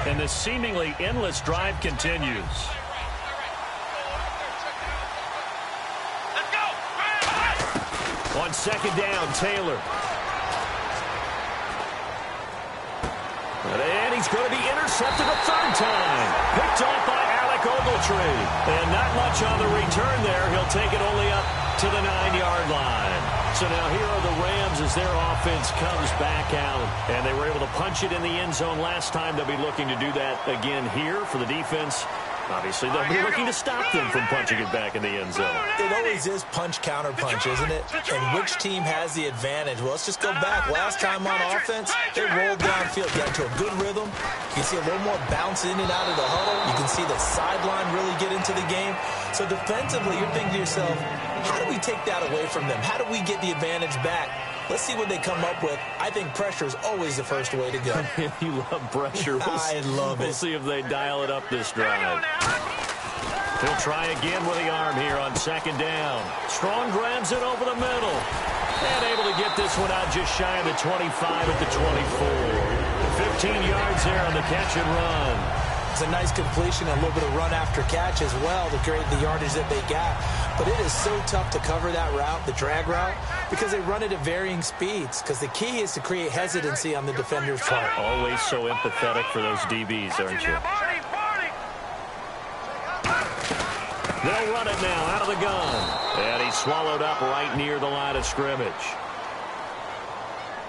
And the seemingly endless drive continues. On 2nd down, Taylor. And he's going to be intercepted a 3rd time. Picked off by Alec Ogletree. And not much on the return there. He'll take it only up to the 9-yard line. So now here are the Rams as their offense comes back out. And they were able to punch it in the end zone last time. They'll be looking to do that again here for the defense. Obviously, they'll be looking to stop them from punching it back in the end zone. It always is punch-counter-punch, isn't it? And which team has the advantage? Well, let's just go back. Last time on offense, they rolled downfield, got into a good rhythm. You can see a little more bounce in and out of the huddle. You can see the sideline really get into the game. So defensively, you're thinking to yourself, how do we take that away from them? How do we get the advantage back? Let's see what they come up with. I think pressure is always the first way to go. You love pressure. I love it. We'll see if they dial it up this drive. He'll try again with the arm here on 2nd down. Strong grabs it over the middle. And able to get this one out just shy of the 25 at the 24. 15 yards there on the catch and run. It's a nice completion, a little bit of run after catch as well to create the yardage that they got. But it is so tough to cover that route, the drag route, because they run it at varying speeds. Because the key is to create hesitancy on the defender's part. Always so empathetic for those DBs, aren't you? They'll run it now out of the gun. And he's swallowed up right near the line of scrimmage.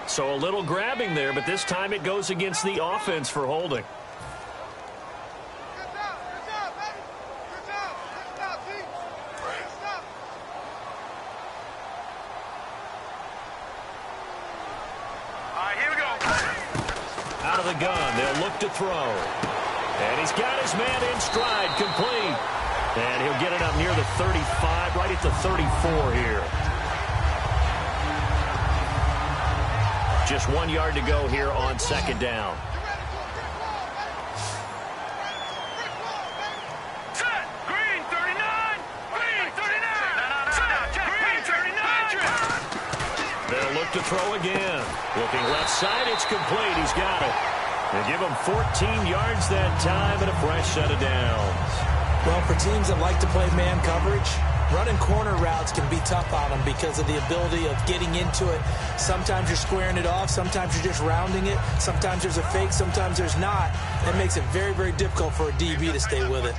So a little grabbing there, but this time it goes against the offense for holding. The gun. They'll look to throw. And he's got his man in stride, complete. And he'll get it up near the 35, right at the 34 here. Just 1 yard to go here on 2nd down. Set. Green 39. Green 39. Set. Green 39. They'll look to throw again. Looking left side, it's complete. He's got it. They give him 14 yards that time and a fresh set of downs. Well, for teams that like to play man coverage, running corner routes can be tough on them because of the ability of getting into it. Sometimes you're squaring it off. Sometimes you're just rounding it. Sometimes there's a fake. Sometimes there's not. That makes it very, very difficult for a DB to stay with it.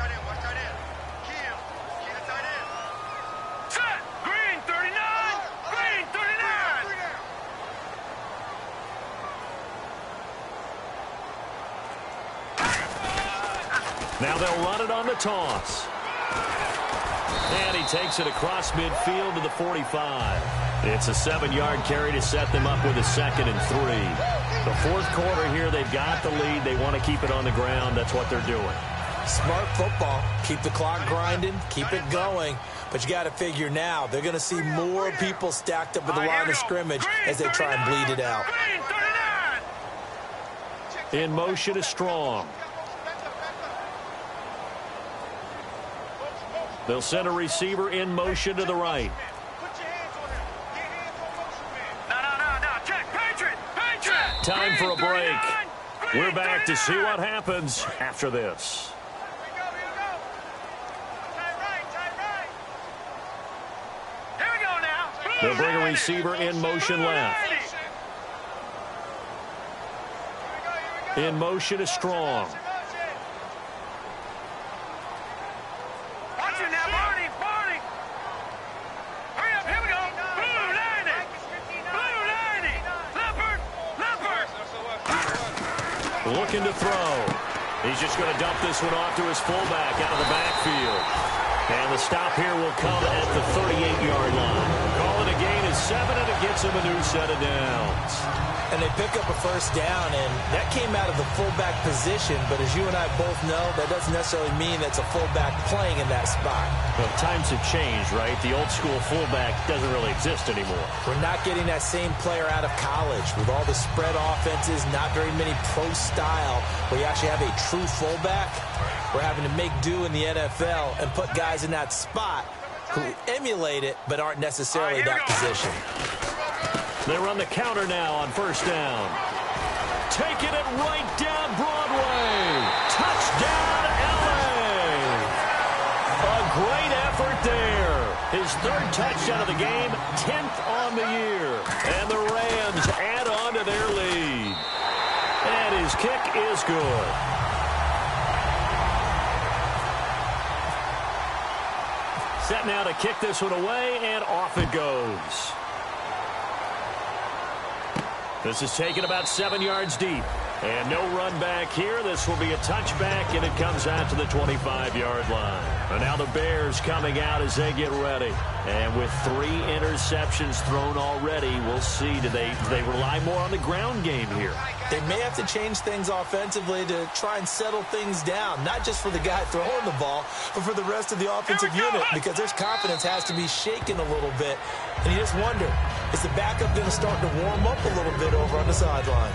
Now they'll run it on the toss. And he takes it across midfield to the 45. It's a 7-yard carry to set them up with a 2nd and 3. The 4th quarter here, they've got the lead. They want to keep it on the ground. That's what they're doing. Smart football. Keep the clock grinding. Keep it going. But you got to figure now, they're going to see more people stacked up at the line of scrimmage as they try and bleed it out. In motion is Strong. They'll send a receiver in motion to the right. Time for a break. We're back to see what happens after this. They'll bring a receiver in motion left. In motion is Strong. Watch it now, Barney. Hurry up, here we go. Blue 90. Blue 90. Leopard. Looking to throw. He's just going to dump this one off to his fullback out of the backfield. And the stop here will come at the 38-yard line. Calling a gain is 7, and it gets him a new set of downs. And they pick up a first down, and that came out of the fullback position. But as you and I both know, that doesn't necessarily mean that's a fullback playing in that spot. Well, times have changed, right? The old school fullback doesn't really exist anymore. We're not getting that same player out of college with all the spread offenses, not very many pro style, where you actually have a true fullback. We're having to make do in the NFL and put guys in that spot who emulate it but aren't necessarily that position. They run the counter now on first down. Taking it right down Broadway. Touchdown, L.A. A great effort there. His 3rd touchdown of the game, 10th on the year. And the Rams add on to their lead. And his kick is good. Set now to kick this one away, and off it goes. This is taken about 7 yards deep. And no run back here. This will be a touchback, and it comes out to the 25-yard line. And now the Bears coming out as they get ready. And with 3 interceptions thrown already, we'll see. Do they rely more on the ground game here? They may have to change things offensively to try and settle things down, not just for the guy throwing the ball, but for the rest of the offensive unit, because their confidence has to be shaken a little bit. And you just wonder, is the backup going to start to warm up a little bit over on the sideline?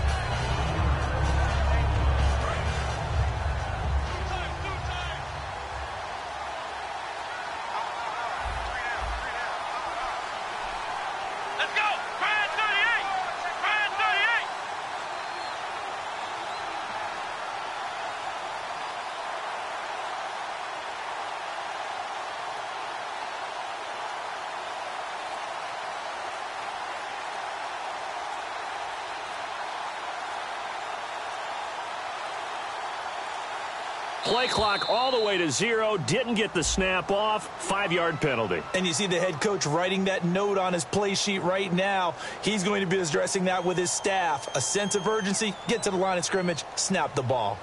Play clock all the way to 0. Didn't get the snap off. 5-yard penalty. And you see the head coach writing that note on his play sheet right now. He's going to be addressing that with his staff. A sense of urgency, get to the line of scrimmage, snap the ball.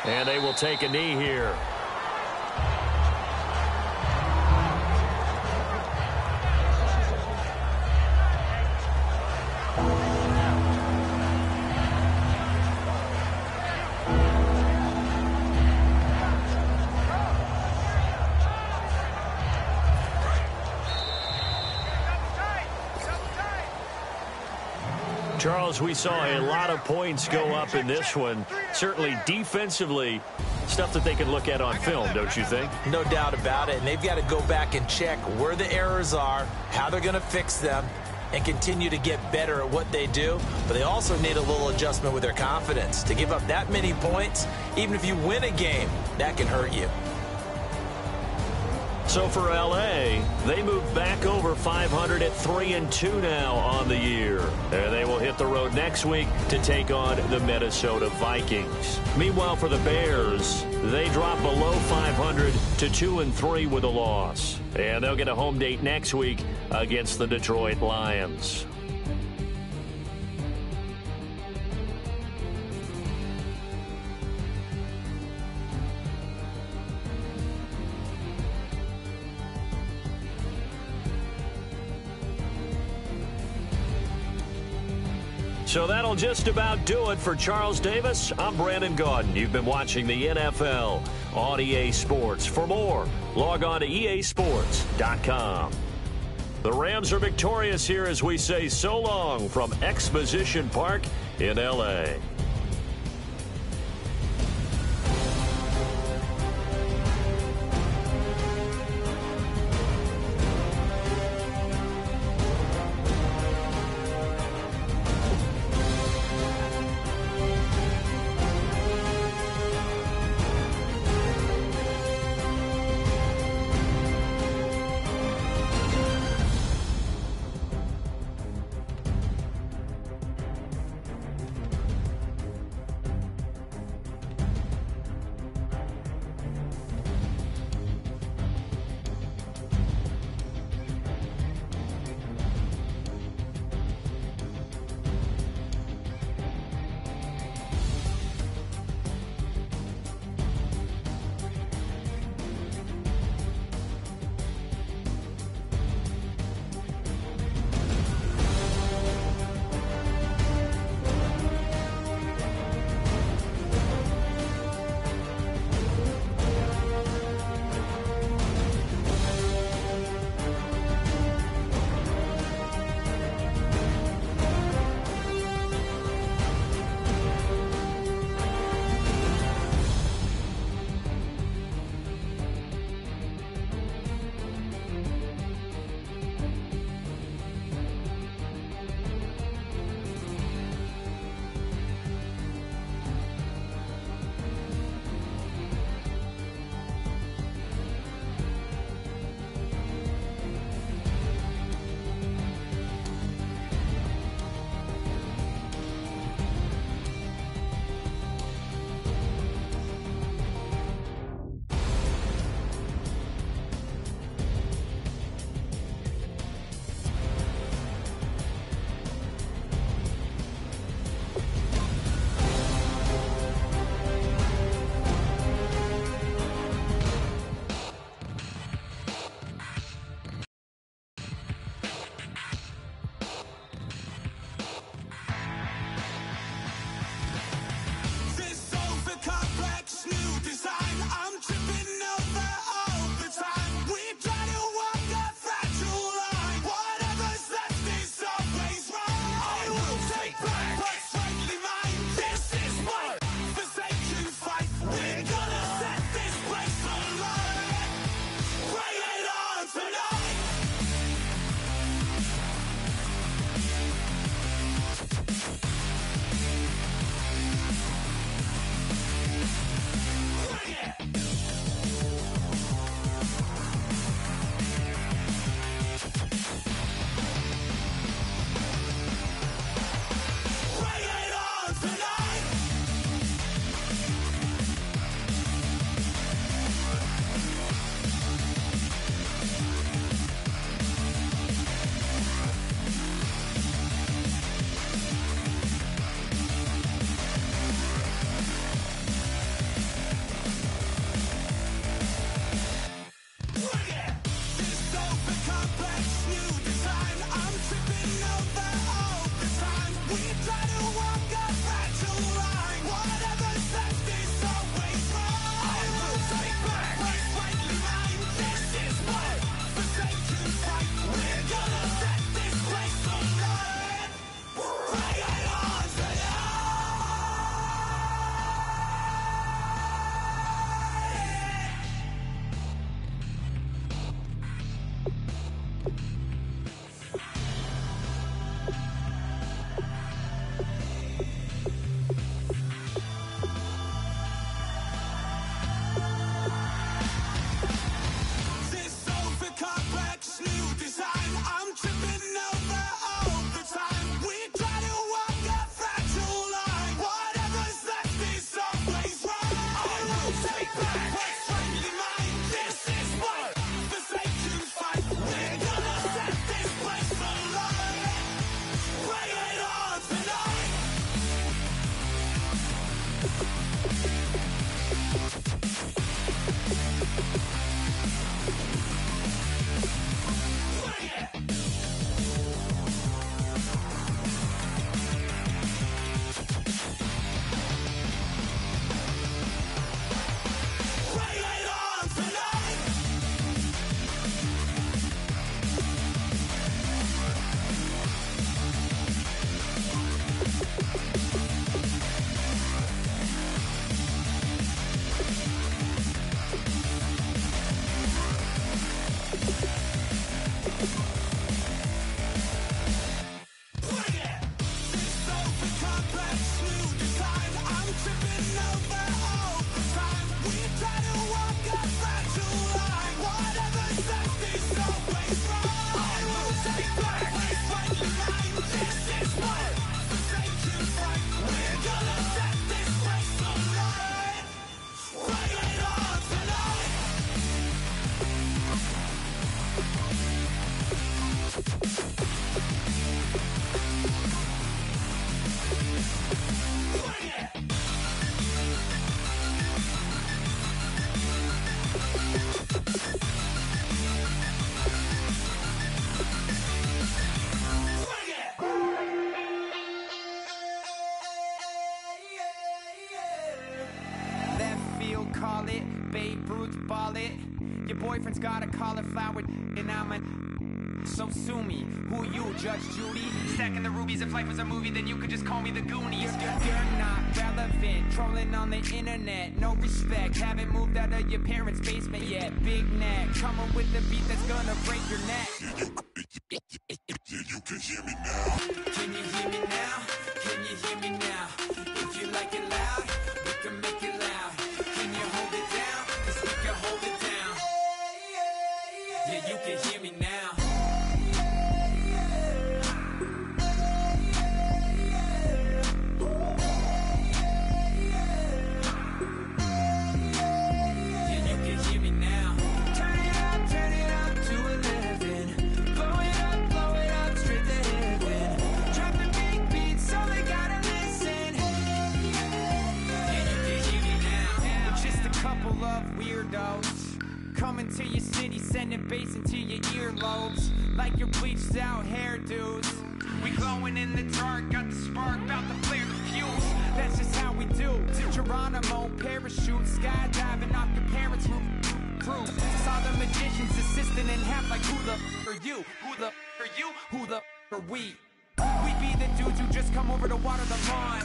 And they will take a knee here. Charles, we saw a lot of points go up in this one. Certainly defensively, stuff that they can look at on film, don't you think? No doubt about it. And they've got to go back and check where the errors are, how they're going to fix them, and continue to get better at what they do. But they also need a little adjustment with their confidence. To give up that many points, even if you win a game, that can hurt you. So for L.A., they move back over 500 at 3-2 now on the year. And they will hit the road next week to take on the Minnesota Vikings. Meanwhile, for the Bears, they drop below 500 to 2-3 with a loss. And they'll get a home date next week against the Detroit Lions. So that'll just about do it for Charles Davis. I'm Brandon Gaudin. You've been watching the NFL on EA Sports. For more, log on to easports.com. The Rams are victorious here as we say so long from Exposition Park in L.A. call it, Babe Ruth ball it. Your boyfriend's got a cauliflower and I'm a... So sue me, who you, Judge Judy? Stacking the rubies, if life was a movie, then you could just call me the Goonies. You're not relevant, trolling on the internet, no respect. Haven't moved out of your parents' basement yet. Big neck, coming with the beat that's gonna break your neck. You can hear me now. Can you hear me now? Can you hear me now? If you like it loud, we can make it loud. Can you hold it down? 'Cause we can hold it down. Yeah, you can hear me now. Yeah, you can hear me now. Turn it up to 11. Blow it up straight to heaven. Drop the big beat so they gotta listen. Yeah, you can hear me now. We're just a couple of weirdos coming to your city, sending bass into your earlobes like your bleached out hairdos. We glowing in the dark, got the spark, about to flare the fuse. That's just how we do. Geronimo, parachute, skydiving off your parents' roof. Crew. Saw the magician's assistant in half like who the are you? Who the are you? Who the are we? We be the dudes who just come over to water the lawn.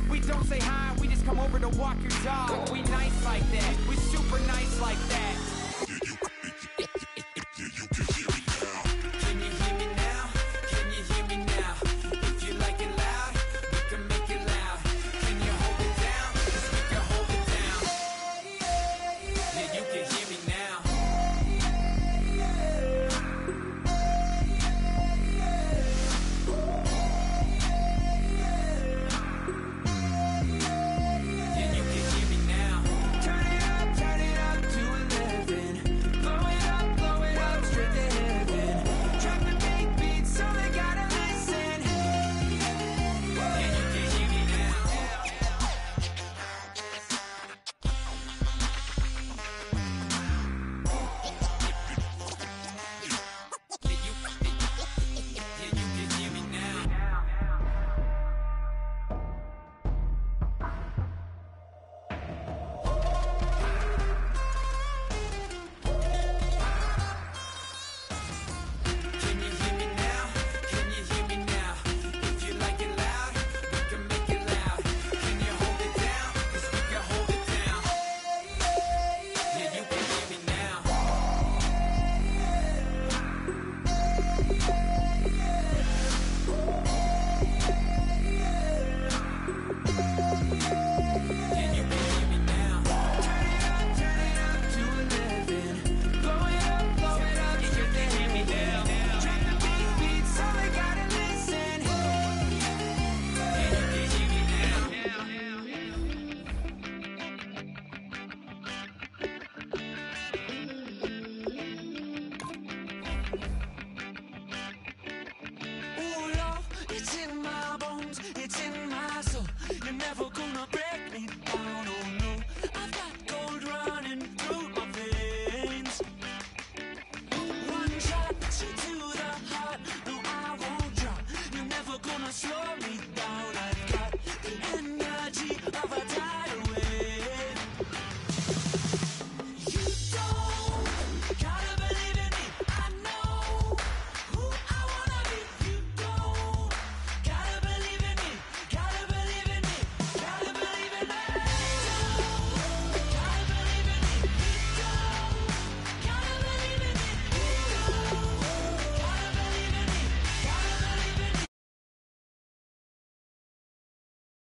We don't say hi, we just come over to walk your dog. We nice like that, we super nice like that. You can hear me now. Can you hear me now? Can you hear me now? If you like it loud, we can make it loud. Can you hold it down? 'Cause we can hold it down. Yeah, you can hear me now. yeah.